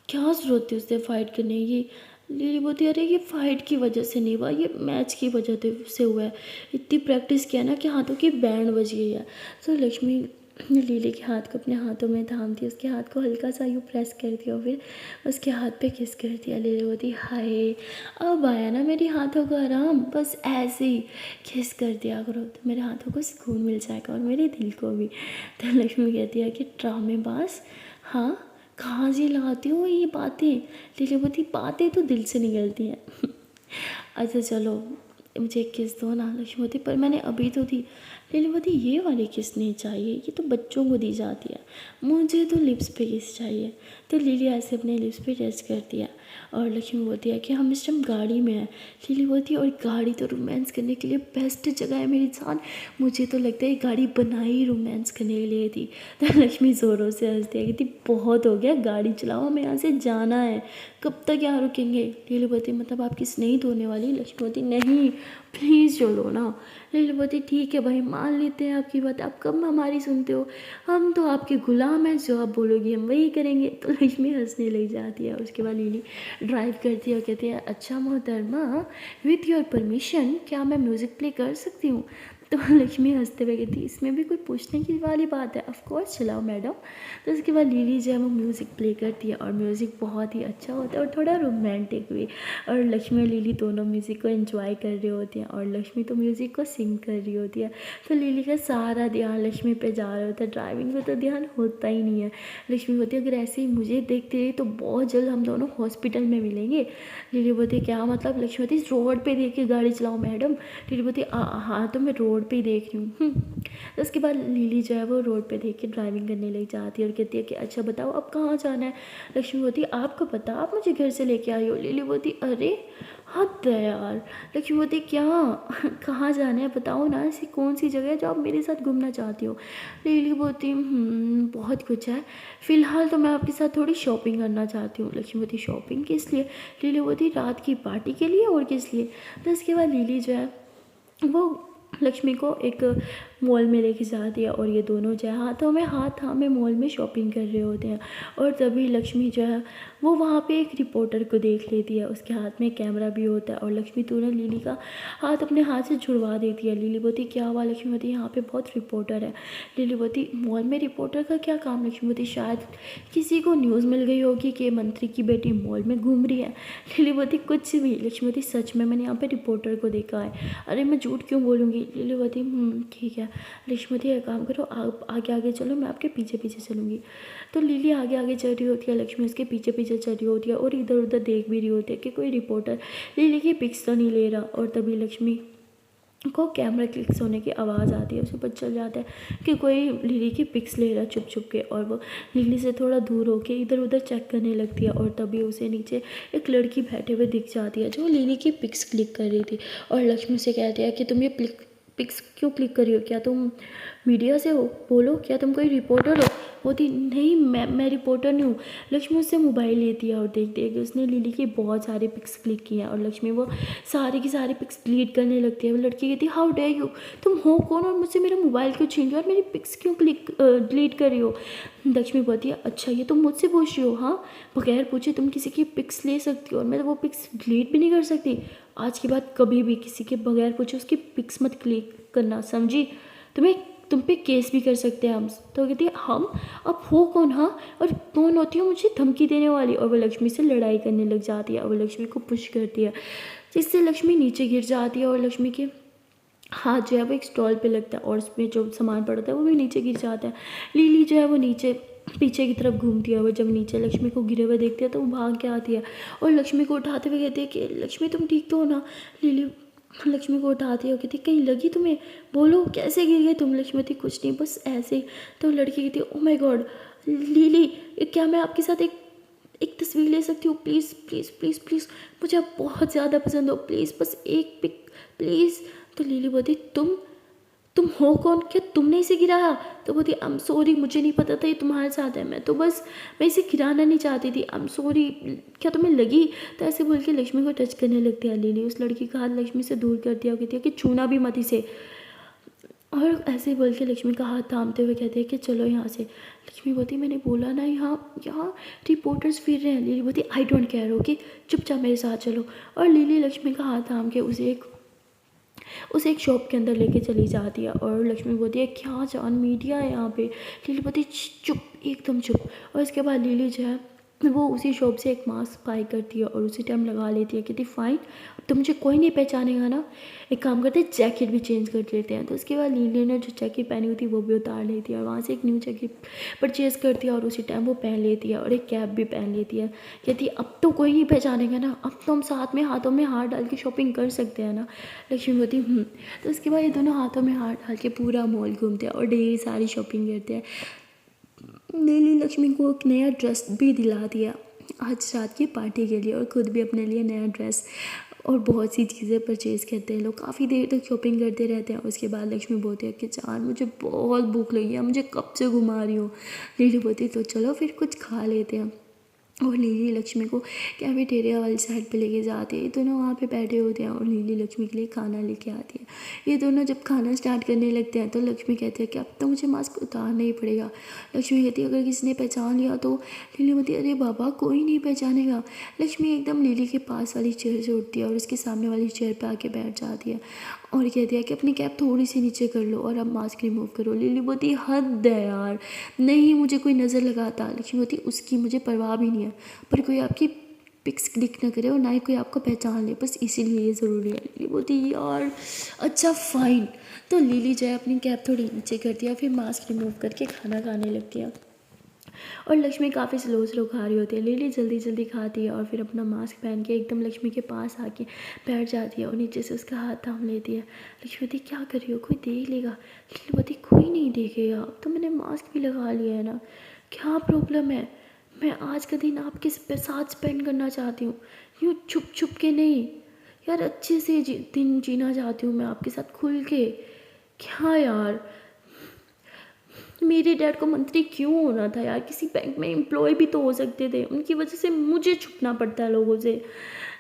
क्या ज़रूरत थी उससे फ़ाइट करने की। लिली बोलती अरे ये फ़ाइट की वजह से नहीं हुआ, ये मैच की वजह से हुआ है, इतनी प्रैक्टिस किया ना कि हाथों की बैंड बज गई है। तो लक्ष्मी ने लिली के हाथ को अपने हाथों में थाम दिया, उसके हाथ को हल्का सा यूँ प्रेस कर दिया और फिर उसके हाथ पे किस कर दिया। लिली बोलती हाय अब आया ना मेरे हाथों को आराम, बस ऐसे ही किस कर दिया करो तो मेरे हाथों को सुकून मिल जाएगा और मेरे दिल को भी। तो लक्ष्मी कहती है कि ड्रामेबाज हाँ कहाँ से लाती हो ये बातें। लिली बोलती बातें तो दिल से निकलती हैं। अच्छा चलो मुझे एक किस दो ना। लक्ष्मी बोलती पर मैंने अभी तो दी। लिली बोलती ये वाली किस नहीं चाहिए, ये तो बच्चों को दी जाती है, मुझे तो लिप्स पे किस चाहिए। तो लिली ऐसे अपने लिप्स पे टेस्ट करती है और लक्ष्मी बोलती है कि हम इस टाइम गाड़ी में हैं। लिली बोलती है और गाड़ी तो रोमांस करने के लिए बेस्ट जगह है मेरी जान, मुझे तो लगता है गाड़ी बनाई रोमांस करने के लिए थी। तो लक्ष्मी ज़ोरों से हंसती है कहती बहुत हो गया गाड़ी चलाओ हमें यहाँ से जाना है, कब तक यहाँ रुकेंगे। लिली बोलती मतलब आप किस नहीं धोने वाली। लक्ष्मी बोलती नहीं प्लीज़ चलो ना। लिली बोलती ठीक है भाई मान लेते हैं आपकी बात, आप कब हमारी सुनते हो, हम तो आपके गुलाम हैं, जो आप बोलोगी हम वही करेंगे। तो लक्ष्मी हंसने लग जाती है। उसके बाद लिली ड्राइव करती है और कहती है अच्छा मोहतरमा विथ योर परमिशन क्या मैं म्यूज़िक प्ले कर सकती हूँ। तो लक्ष्मी हंसते हुए कहती इसमें भी कोई पूछने की वाली बात है, ऑफ कोर्स चलाओ मैडम। तो उसके बाद लिली जो है वो म्यूज़िक प्ले करती है और म्यूज़िक बहुत ही अच्छा होता है और थोड़ा रोमांटिक भी। और लक्ष्मी और लिली दोनों म्यूज़िक को एंजॉय कर रहे होते हैं और लक्ष्मी तो म्यूज़िक को सिंग कर रही होती है। तो लिली का सारा ध्यान लक्ष्मी पे जा रहा होता है, ड्राइविंग पे तो ध्यान होता ही नहीं है। लक्ष्मी बोलती है अगर ऐसे ही मुझे देखती रही तो बहुत जल्द हम दोनों हॉस्पिटल में मिलेंगे। लिली बोलती क्या मतलब। लक्ष्मी बोलती रोड पे देख के गाड़ी चलाओ मैडम। लिली बोलती हाँ तो मैं रोड पे ही देख रही हूँ। तो उसके बाद लिली जो है वो रोड पे देख के ड्राइविंग करने लग जाती है और कहती है कि अच्छा बताओ अब कहाँ जाना है। लक्ष्मी बोलती आपको पता आप मुझे घर से लेके आई हो। लिली बोलती अरे हद है यार। लक्ष्मी बोलती क्या कहाँ जाना है बताओ ना, ऐसी कौन सी जगह है जो आप मेरे साथ घूमना चाहती हो। लिली बोलती बहुत कुछ है, फ़िलहाल तो मैं आपके साथ थोड़ी शॉपिंग करना चाहती हूँ। लक्ष्मी बोलती शॉपिंग किस लिए। लिली बोलती रात की पार्टी के लिए और किस लिए। तो इसके बाद लिली जो है वो लक्ष्मी को एक मॉल में लेके जाती है और ये दोनों जो है हाथों में हाथ थामे मॉल में शॉपिंग कर रहे होते हैं। और तभी लक्ष्मी जो है वो वहाँ पे एक रिपोर्टर को देख लेती है, उसके हाथ में कैमरा भी होता है और लक्ष्मी तुरंत लिली का हाथ अपने हाथ से छुड़वा देती है। लिली बोलती क्या हुआ। लक्ष्मी बोलती यहाँ पे बहुत रिपोर्टर है। लिली बोलती मॉल में रिपोर्टर का क्या काम। लक्ष्मी बोलती शायद किसी को न्यूज़ मिल गई होगी कि मंत्री की बेटी मॉल में घूम रही है। लिली बोलती कुछ भी। लक्ष्मी बोलती सच में मैंने यहाँ पे रिपोर्टर को देखा है। अरे मैं झूठ क्यों बोलूँगी। लिली बोलती ठीक है। लक्ष्मीवती एक काम करो, आप आगे आगे चलो, मैं आपके पीछे पीछे चलूँगी। तो लिली आगे आगे चल रही होती है, लक्ष्मी उसके पीछे पीछे चल रही होती है और इधर उधर देख भी रही होती है कि कोई रिपोर्टर लिली की पिक्स तो नहीं ले रहा। और तभी लक्ष्मी को कैमरा क्लिक्स होने की आवाज़ आती है, उसे पता चल जाता है कि कोई लिली की पिक्स ले रहा छुप छुप के। और वो लिली से थोड़ा दूर होके इधर उधर चेक करने लगती है और तभी उसे नीचे एक लड़की बैठे हुए दिख जाती है जो लिली की पिक्स क्लिक कर रही थी। और लक्ष्मी से कहती है कि तुम ये पिक्स क्यों क्लिक कर रही हो, क्या तुम मीडिया से हो, बोलो, क्या तुम कोई रिपोर्टर हो। बोलती नहीं, मैं रिपोर्टर नहीं हूँ। लक्ष्मी उससे मोबाइल लेती है और देखती है कि उसने लिली की बहुत सारी पिक्स क्लिक की हैं। और लक्ष्मी वो सारी की सारी पिक्स डिलीट करने लगती है। वो लड़की कहती है हाउ डेयर यू, तुम हो कौन और मुझसे मेरा मोबाइल क्यों छीन रही हो और मेरी पिक्स क्यों डिलीट कर रही हो। लक्ष्मी बोलती है अच्छा ये तुम मुझसे पूछ रही हो, हाँ बगैर पूछे तुम किसी की पिक्स ले सकती हो और मैं वो पिक्स डिलीट भी नहीं कर सकती। आज के बाद कभी भी किसी के बगैर पूछे उसकी पिक्स मत क्लिक करना, समझी। तुम पे केस भी कर सकते हैं हम। तो कहती है हम, अब हो कौन, हाँ और कौन होती हो मुझे धमकी देने वाली। और वो लक्ष्मी से लड़ाई करने लग जाती है और वो लक्ष्मी को पुश करती है, जिससे लक्ष्मी नीचे गिर जाती है और लक्ष्मी के हाथ जो है वो एक स्टॉल पे लगता है और उसमें जो सामान पड़ता है वो भी नीचे गिर जाता है। लिली जो है वो नीचे पीछे की तरफ घूमती है। वो जब नीचे लक्ष्मी को गिरे हुए देखती है तो वो भाग के आती है और लक्ष्मी को उठाते हुए कहती है कि लक्ष्मी तुम ठीक तो हो ना। लिली लक्ष्मी को उठाती है और कहती कहीं लगी तुम्हें, बोलो कैसे गिर गए तुम। लक्ष्मी कहती कुछ नहीं, बस ऐसे ही। तो लड़की कहती है ओ माय गॉड लिली, क्या मैं आपके साथ एक एक तस्वीर ले सकती हूँ, प्लीज़ प्लीज़ प्लीज़ प्लीज़, मुझे आप बहुत ज़्यादा पसंद हो, प्लीज़ बस एक पिक प्लीज़। तो लिली बोलती तुम हो कौन, क्या तुमने इसे गिराया। तो बोलती आई एम सॉरी, मुझे नहीं पता था ये तुम्हारे साथ है, मैं इसे गिराना नहीं चाहती थी, आई एम सॉरी, क्या तुम्हें लगी। तो ऐसे बोल के लक्ष्मी को टच करने लगती है लिली। उस लड़की का हाथ लक्ष्मी से दूर कर दिया, कहती है कि छूना भी मत इसे। और ऐसे ही बोल के लक्ष्मी का हाथ थामते हुए कहते हैं कि चलो यहाँ से। लक्ष्मी बोलती मैंने बोला ना यहाँ रिपोर्टर्स फिर रहे हैं। लिली बोलती आई डोंट केयर, ओके चुपचाप मेरे साथ चलो। और लिली लक्ष्मी का हाथ थाम के उसे एक शॉप के अंदर लेके चली जाती है। और लक्ष्मी बोलती है क्या जान, मीडिया है यहाँ पे। लिली बोलती चुप, एकदम चुप। और इसके बाद लिली जो है वो उसी शॉप से एक मास्क बाई करती है और उसी टाइम लगा लेती है। कहती फाइन, अब तो मुझे कोई नहीं पहचानेगा ना। एक काम करते हैं जैकेट भी चेंज कर लेते हैं। तो उसके बाद लिली ने जो जैकेट पहनी हुई थी वो भी उतार लेती है और वहाँ से एक न्यू जैकेट परचेज़ करती है और उसी टाइम वो पहन लेती है और एक कैप भी पहन लेती है। कहती अब तो कोई नहीं पहचानेगा ना, अब तो हम साथ में हाथों में हाथ डाल के शॉपिंग कर सकते हैं ना। लक्ष्मी बोलती तो उसके बाद ये दोनों हाथों में हाथ डाल के पूरा मॉल घूमते हैं और ढेर सारी शॉपिंग करते हैं। लिली लक्ष्मी को एक नया ड्रेस भी दिला दिया आज रात की पार्टी के लिए और ख़ुद भी अपने लिए नया ड्रेस और बहुत सी चीज़ें परचेज़ करते हैं। लोग काफ़ी देर तक शॉपिंग करते रहते हैं। उसके बाद लक्ष्मी बोलती है कि जान मुझे बहुत भूख लगी है, मुझे कब से घुमा रही हो। लिली बोलती तो चलो फिर कुछ खा लेते हैं। और लिली लक्ष्मी को कैफेटेरिया वाली साइड पे लेके जाती है। ये दोनों वहाँ पे बैठे होते हैं और लिली लक्ष्मी के लिए खाना लेके आती है। ये दोनों जब खाना स्टार्ट करने लगते हैं तो लक्ष्मी कहती है कि अब तो मुझे मास्क उतारना ही पड़ेगा। लक्ष्मी कहती है अगर किसी ने पहचान लिया तो। लिली बोलती है अरे बाबा कोई नहीं पहचानेगा। लक्ष्मी एकदम लिली के पास वाली चेयर से उठती है और उसके सामने वाली चेयर पर आके बैठ जाती है और कहती है कि अपनी कैप थोड़ी सी नीचे कर लो और अब मास्क रिमूव करो। लिली बोलती हद है यार, नहीं मुझे कोई नज़र लगाता। लक्ष्मी बोलती उसकी मुझे परवाह भी नहीं है, पर कोई आपकी पिक्स क्लिक ना करे और ना ही कोई आपको पहचान ले, बस इसीलिए ये ज़रूरी है। लिली बोलती यार अच्छा फाइन। तो लिली जो है अपनी कैप थोड़ी नीचे करती है, फिर मास्क रिमूव करके खाना खाने लगती है और लक्ष्मी काफ़ी स्लो खा रही होती है। लिली जल्दी जल्दी खाती है और फिर अपना मास्क पहन के एकदम लक्ष्मी के पास आके बैठ जाती है और नीचे से उसका हाथ थाम लेती है। लक्ष्मी बोलती क्या कर रही हो, कोई देख लेगा। लिली बोलती कोई नहीं देखेगा, अब तो मैंने मास्क भी लगा लिया है ना, क्या प्रॉब्लम है। मैं आज का दिन आपके साथ स्पेंड करना चाहती हूँ, यूँ छुप छुप के नहीं यार, अच्छे से दिन जीना चाहती हूँ मैं आपके साथ खुल के। क्या यार, मेरे डैड को मंत्री क्यों होना था यार, किसी बैंक में एम्प्लॉय भी तो हो सकते थे, उनकी वजह से मुझे छुपना पड़ता है लोगों से।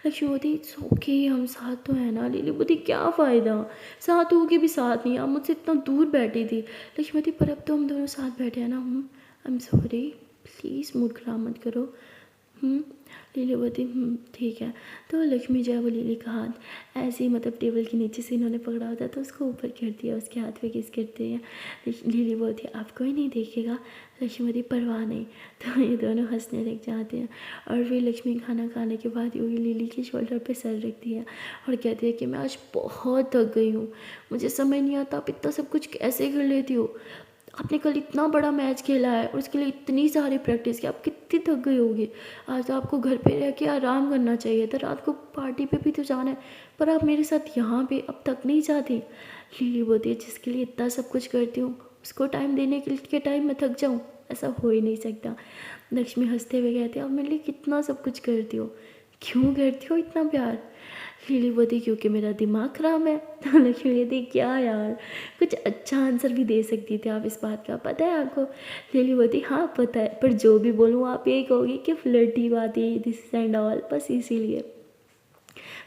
लक्ष्मी बोलती इट्स ओके, हम साथ तो है ना। लिली बोलती क्या फ़ायदा, साथ हो के भी साथ नहीं, आप मुझसे इतना दूर बैठी थी। लक्ष्मी बोलती पर अब तो हम दोनों साथ बैठे हैं ना। I am sorry, please mood खराब मत करो, लिली बोलती ठीक है। तो लक्ष्मी जो है वो लिली का हाथ ऐसे ही मतलब टेबल के नीचे से इन्होंने पकड़ा होता है तो उसको ऊपर कर दिया, उसके हाथ पे किस करते हैं। लिली बोलती है आप कोई नहीं देखेगा। लक्ष्मी बोलती परवाह नहीं। तो ये दोनों हंसने लग जाते हैं। और फिर लक्ष्मी खाना खाने के बाद यूँ लिली की शोल्डर पे सर रखती है और कहती है कि मैं आज बहुत थक गई हूँ, मुझे समझ नहीं आता आप इतना सब कुछ कैसे कर लेती हो। आपने कल इतना बड़ा मैच खेला है और उसके लिए इतनी सारी प्रैक्टिस की, आप कितनी थक गई होगी। आज तो आपको घर पे रह के आराम करना चाहिए था, रात को पार्टी पे भी तो जाना है, पर आप मेरे साथ यहाँ पे अब तक नहीं जाती। लिली बोलती है जिसके लिए इतना सब कुछ करती हूँ उसको टाइम देने के टाइम में थक जाऊँ, ऐसा हो ही नहीं सकता। लक्ष्मी हंसते हुए कहती है आप मेरे लिए कितना सब कुछ करती हो, क्यों करती हो इतना प्यार। लिली बोलती क्योंकि मेरा दिमाग ख़राब है। तो लक्ष्मी कहती क्या यार, कुछ अच्छा आंसर भी दे सकती थी आप, इस बात का पता है आपको। लिली बोलती हाँ पता है, पर जो भी बोलूँ आप यही कहोगी कि फ्लर्टी बातें दिस एंड ऑल, बस इसीलिए।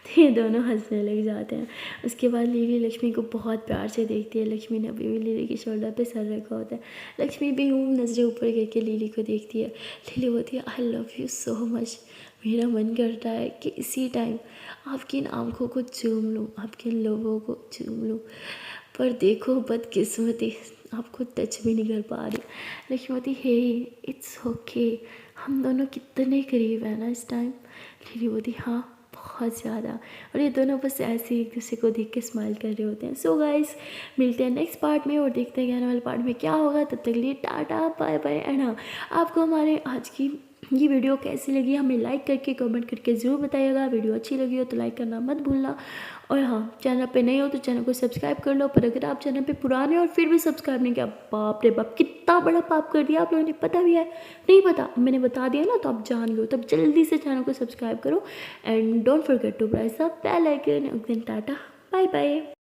तो ये दोनों हंसने लग जाते हैं। उसके बाद लिली लक्ष्मी को बहुत प्यार से देखती है। लक्ष्मी ने अभी भी लिली के शोल्डर पे सर रखा होता है। लक्ष्मी भी यूँ नज़रें ऊपर करके लिली को देखती है। लिली बोलती है I love you so much. मेरा मन करता है कि इसी टाइम आपकी इन आँखों को चूम लूँ, आपके लोगों को चूम लूँ, पर देखो बदकिस्मती आपको टच भी नहीं कर पा रही। लक्ष्मी बोलती हे इट्स ओके, हम दोनों कितने करीब हैं ना इस टाइम। लिली बोलती हाँ बहुत ज़्यादा। और ये दोनों बस ऐसे ही एक दूसरे को देख के स्माइल कर रहे होते हैं। सो गाइस मिलते हैं नेक्स्ट पार्ट में और देखते हैं कि आने वाले पार्ट में क्या होगा। तब तक के लिए टाटा बाय बाय। एंड हाँ, आपको हमारे आज की ये वीडियो कैसी लगी हमें लाइक करके कमेंट करके ज़रूर बताइएगा। वीडियो अच्छी लगी हो तो लाइक करना मत भूलना। और हाँ, चैनल पे नए हो तो चैनल को सब्सक्राइब कर लो, पर अगर आप चैनल पे पुराने और फिर भी सब्सक्राइब नहीं किया, बाप रे बाप कितना बड़ा पाप कर दिया आप लोगों ने, पता भी है नहीं पता मैंने बता दिया ना, तो आप जान लो, तब जल्दी से चैनल को सब्सक्राइब करो and don't forget to press the bell icon. Tata bye bye.